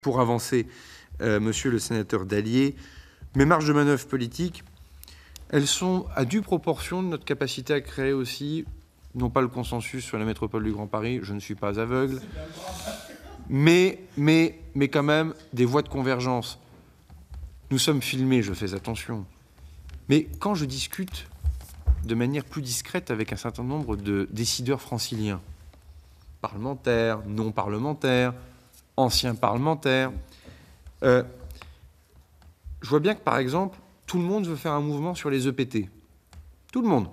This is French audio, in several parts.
Pour avancer, monsieur le sénateur Dallier, mes marges de manœuvre politiques, elles sont à due proportion de notre capacité à créer aussi, non pas le consensus sur la métropole du Grand Paris, je ne suis pas aveugle, mais quand même des voies de convergence. Nous sommes filmés, je fais attention. Mais quand je discute de manière plus discrète avec un certain nombre de décideurs franciliens, parlementaires, non parlementaires, anciens parlementaires, je vois bien que, par exemple, tout le monde veut faire un mouvement sur les EPT. Tout le monde.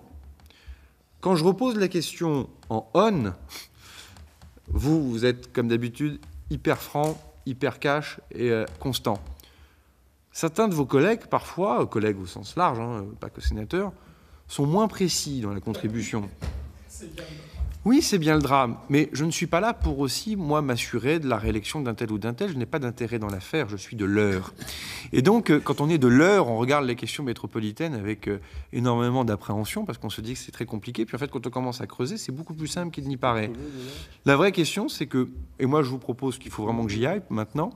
Quand je repose la question en on, vous êtes, comme d'habitude, hyper franc, hyper cash et constant. Certains de vos collègues, parfois, collègues au sens large, hein, pas que sénateurs, sont moins précis dans la contribution. Oui, c'est bien le drame, mais je ne suis pas là pour aussi, moi, m'assurer de la réélection d'un tel ou d'un tel. Je n'ai pas d'intérêt dans l'affaire, je suis de l'heure. Et donc, quand on est de l'heure, on regarde les questions métropolitaines avec énormément d'appréhension, parce qu'on se dit que c'est très compliqué. Puis en fait, quand on commence à creuser, c'est beaucoup plus simple qu'il n'y paraît. La vraie question, c'est que, et moi je vous propose qu'il faut vraiment que j'y aille maintenant,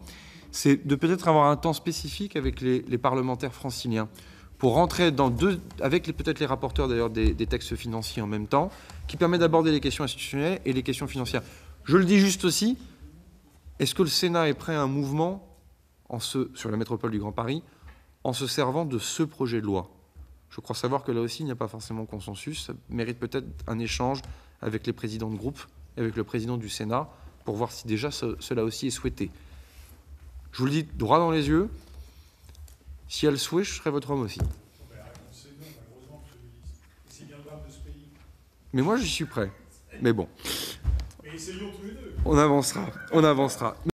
c'est de peut-être avoir un temps spécifique avec les parlementaires franciliens, pour rentrer dans avec peut-être les rapporteurs d'ailleurs des textes financiers en même temps, qui permet d'aborder les questions institutionnelles et les questions financières. Je le dis juste aussi, est-ce que le Sénat est prêt à un mouvement sur la métropole du Grand Paris en se servant de ce projet de loi? Je crois savoir que là aussi, il n'y a pas forcément consensus. Ça mérite peut-être un échange avec les présidents de groupe, avec le président du Sénat, pour voir si déjà cela aussi est souhaité. Je vous le dis droit dans les yeux, si elle souhaite, je serai votre homme aussi. Mais moi, j'y suis prêt. Mais bon. On avancera.